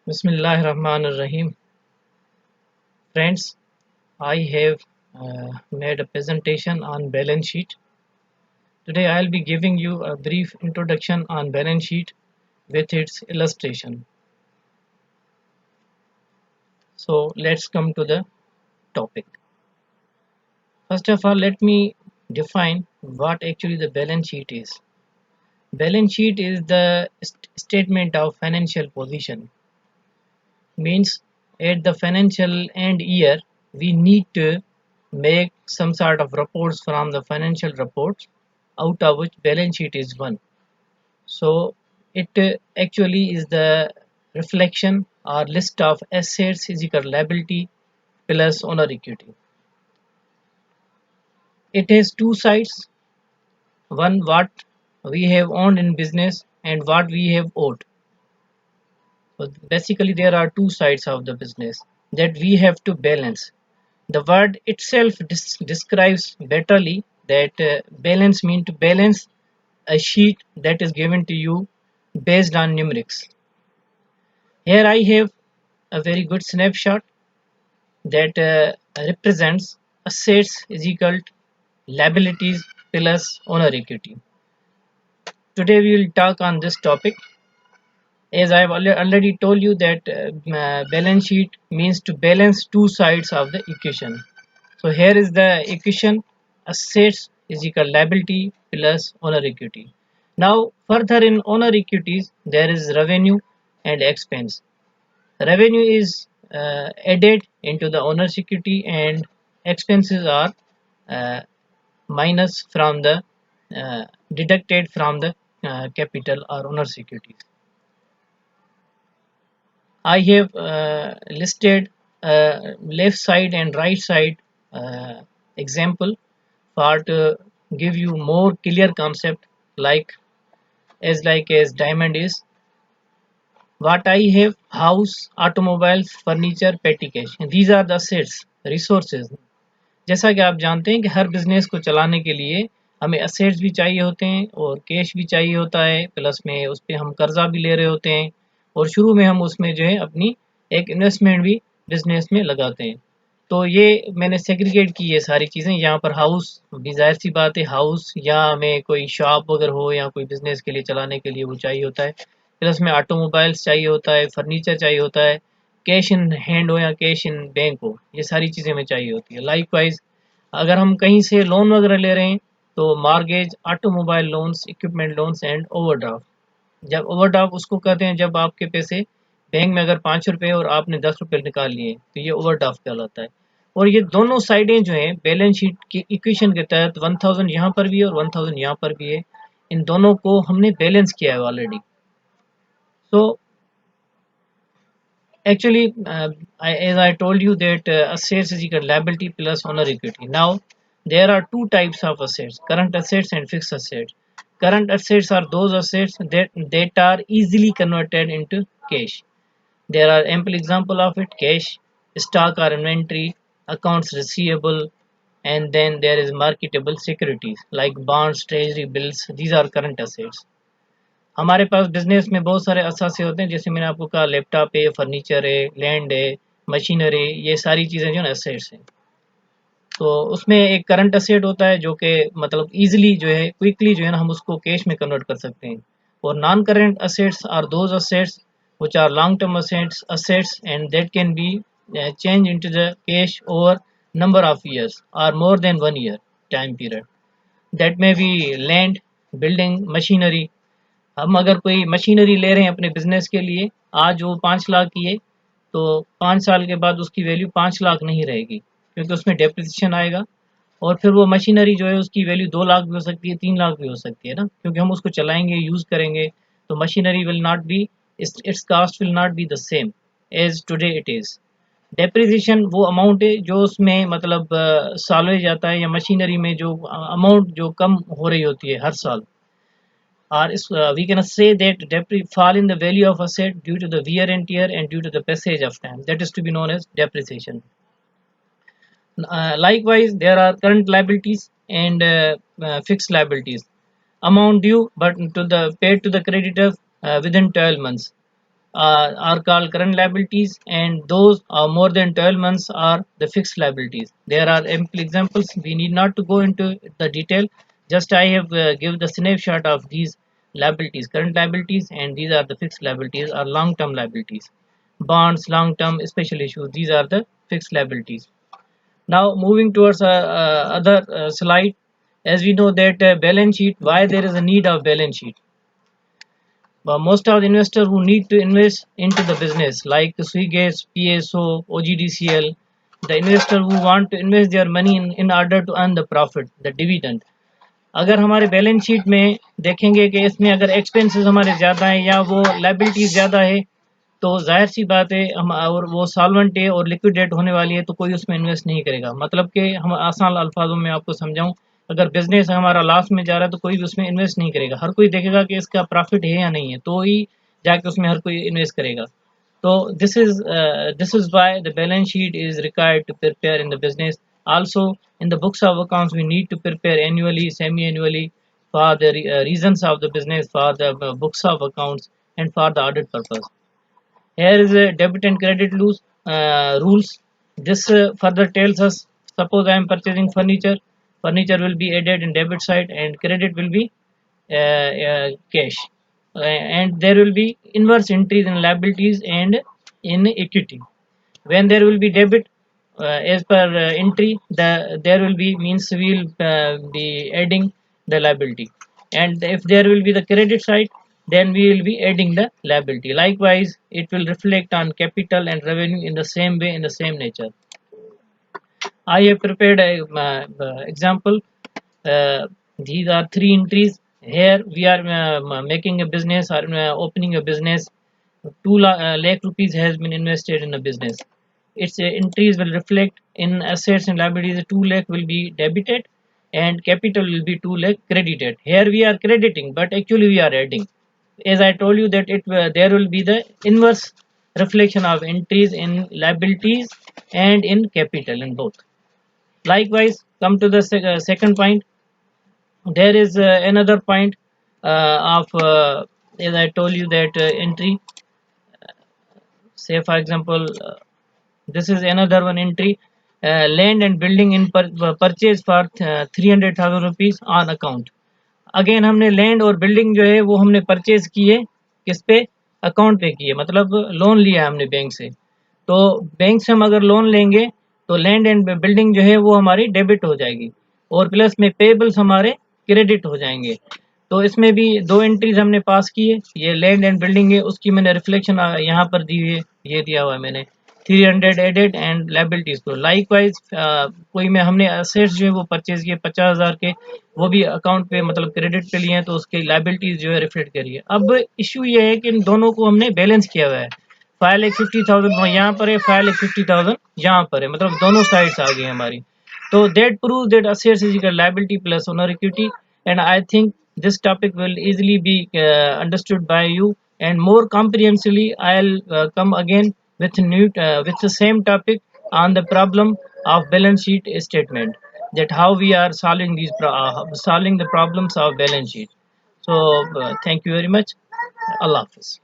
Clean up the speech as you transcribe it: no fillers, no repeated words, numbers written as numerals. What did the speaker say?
Bismillahirrahmanirrahim. Friends, I have made a presentation on balance sheet. Today I'll be giving you a brief introduction on balance sheet with its illustration. So let's come to the topic. First of all, let me define what actually the balance sheet is. Balance sheet is the statement of financial position. Means at the financial end year, we need to make some sort of reports from the financial reports, out of which balance sheet is one. So it actually is the reflection or list of assets is equal liability plus owner equity. It has two sides: one what we have owned in business and what we have owed. So basically there are two sides of the business that we have to balance. The word itself describes betterly that balance means to balance a sheet that is given to you based on numerics. Here I have a very good snapshot that represents assets is equal to liabilities plus owner equity. Today we will talk on this topic. As I have already told you that balance sheet means to balance two sides of the equation. So here is the equation: assets is equal liability plus owner equity. Now further in owner equities there is revenue and expense. Revenue is added into the owner's equity and expenses are uh, minus from the deducted from the capital or owner's equity. I have listed left side and right side example for to give you more clear concept, like as diamond is what I have: house, automobiles, furniture, petty cash. These are the assets, resources. जैसा कि आप जानते हैं कि हर business को चलाने के लिए हमें असेट्स भी चाहिए होते हैं और कैश भी चाहिए होता है, प्लस में उस पर हम कर्जा भी ले रहे होते हैं और शुरू में हम उसमें जो है अपनी एक इन्वेस्टमेंट भी बिजनेस में लगाते हैं। तो ये मैंने सेग्रीगेट की है सारी चीज़ें। यहाँ पर हाउस भी जाहिर सी बात है, हाउस या हमें कोई शॉप वगैरह हो या कोई बिजनेस के लिए चलाने के लिए वो चाहिए होता है, प्लस में ऑटोमोबाइल्स चाहिए होता है, फर्नीचर चाहिए होता है, कैश इन हैंड हो या कैश इन बैंक हो, ये सारी चीज़ें हमें चाहिए होती है। लाइकवाइज अगर हम कहीं से लोन वगैरह ले रहे हैं तो mortgage, automobile loans, equipment loans and overdraft. जब ओवरड्राफ्ट उसको कहते हैं जब आपके पैसे बैंक में अगर ₹5 और आपने ₹10 निकाल लिए तो ये ओवरड्राफ्ट कहलाता है। और ये दोनों साइडें जो हैं बैलेंस शीट की इक्वेशन के तहत 1000 यहाँ पर भी है और 1000 यहाँ पर भी है, इन दोनों को हमने बैलेंस किया है already. So actually, as I told you that assets is equal liability plus owner equity. Now, there are two types of assets: current assets and fixed assets. Current assets are those assets that are easily converted into cash. There are ample example of it: cash, stock or inventory, accounts receivable, and then there is marketable securities like bonds, treasury bills. These are current assets. हमारे पास business में बहुत सारे असासे होते हैं, जैसे मैंने आपको कहा लैपटॉप है, फर्नीचर है, लैंड है, मशीनरी, ये सारी चीज़ें जो है असेट्स हैं। तो उसमें एक करंट असेट होता है जो कि मतलब इजीली जो है क्विकली जो है ना हम उसको कैश में कन्वर्ट कर सकते हैं। और non current assets are those assets which are long term assets and that can be changed into the cash over number of years or more than 1 year time period. That may be land, building, machinery. हम अगर कोई machinery ले रहे हैं अपने business के लिए, आज वो 5 लाख की है तो 5 साल के बाद उसकी वैल्यू 5 लाख नहीं रहेगी, क्योंकि उसमें डेप्रिसिएशन आएगा। और फिर वो मशीनरी जो है उसकी वैल्यू 2 लाख भी हो सकती है, 3 लाख भी हो सकती है ना, क्योंकि हम उसको चलाएंगे, यूज़ करेंगे। तो machinery will not be, its cost will not be the same as today it is. Depreciation वो अमाउंट है जो उसमें मतलब सालों जाता है, या मशीनरी में जो अमाउंट जो कम हो रही होती है हर साल, or we can say that fall in the value of asset due to the wear and tear and due to the passage of time. That is to be known as depreciation. Likewise, there are current liabilities and fixed liabilities. Amount due but to the paid to the creditor within 12 months. are called current liabilities, and those are more than 12 months are the fixed liabilities. There are ample examples. We need not to go into the detail. Just I have give the snapshot of these liabilities, current liabilities, and these are the fixed liabilities or long-term liabilities. Bonds, long-term, special issues. These are the fixed liabilities. Now moving towards other slide, as we know that balance sheet, why there is a need of balance sheet. But most of the investors who need to invest into the business like Swigas, PSO, OGDCL, the investor who want to invest their money in order to earn the profit, the dividend. अगर हमारे balance sheet में देखेंगे कि इसमें अगर expenses हमारे ज़्यादा हैं या वो लाइबिलिटीज ज़्यादा है, तो जाहिर सी बात है हम और वो सॉल्वेंट है और लिक्विडेट होने वाली है, तो कोई उसमें इन्वेस्ट नहीं करेगा। मतलब कि हम आसान अल्फाजों में आपको समझाऊं, अगर बिजनेस हमारा लॉस में जा रहा है तो कोई भी उसमें इन्वेस्ट नहीं करेगा। हर कोई देखेगा कि इसका प्रॉफिट है या नहीं है, तो ही जाके उसमें हर कोई इन्वेस्ट करेगा। तो this is why the balance sheet is required to prepare in the business. Also, in the books of accounts, we need to prepare annually, semi-annually for the reasons of the business, for the books of accounts, and for the audit purpose. Here is a debit and credit rules. This further tells us, suppose I am purchasing furniture, furniture will be added in debit side and credit will be cash. And there will be inverse entries in liabilities and in equity. When there will be debit, as per entry, there will be means we will be adding the liability, and if there will be the credit side, then we will be adding the liability. Likewise, it will reflect on capital and revenue in the same way, in the same nature. I have prepared a example. uh, these are three entries. Here we are making a business or opening a business. 2 lakh rupees has been invested in a business. Its entries will reflect in assets and liabilities. 2 lakh will be debited and capital will be 2 lakh credited. Here we are crediting, but actually we are adding. As I told you that there will be the inverse reflection of entries in liabilities and in capital in both. Likewise, come to the second point. There is another point of as I told you that entry. Say for example, this is another one entry. Land and building in purchase for 300,000 rupees on account. Again हमने land और building जो है वो हमने purchase की है, किस पे? अकाउंट पे की है, मतलब लोन लिया है हमने बैंक से। तो बैंक से हम अगर लोन लेंगे तो लैंड एंड बिल्डिंग जो है वो हमारी डेबिट हो जाएगी और प्लस में पेबल्स हमारे क्रेडिट हो जाएंगे। तो इसमें भी दो एंट्रीज हमने पास की है। ये लैंड एंड बिल्डिंग है, उसकी मैंने रिफ्लेक्शन यहाँ पर दी हुई है, ये दिया हुआ है मैंने 300 एडेड एंड लाइबिलिटीज को। लाइकवाइज कोई में हमने असेट्स जो है वो परचेज किए 50,000 के, वो भी अकाउंट पे मतलब क्रेडिट पे लिए हैं, तो उसकी लाइबिलिटीज जो है रिफ्लेक्ट करिए। अब इशू ये है कि इन दोनों को हमने बैलेंस किया हुआ है। 5,50,000 यहाँ पर है, 5,50,000 यहाँ पर है, मतलब दोनों साइड्स आ गई हमारी। तो that prove that assets is equal liability plus owner equity, and I think this topic will easily be understood by you, and more comprehensively I'll come again with new with the same topic on the problem of balance sheet statement, that how we are solving solving the problems of balance sheet. So thank you very much. Allah Hafiz.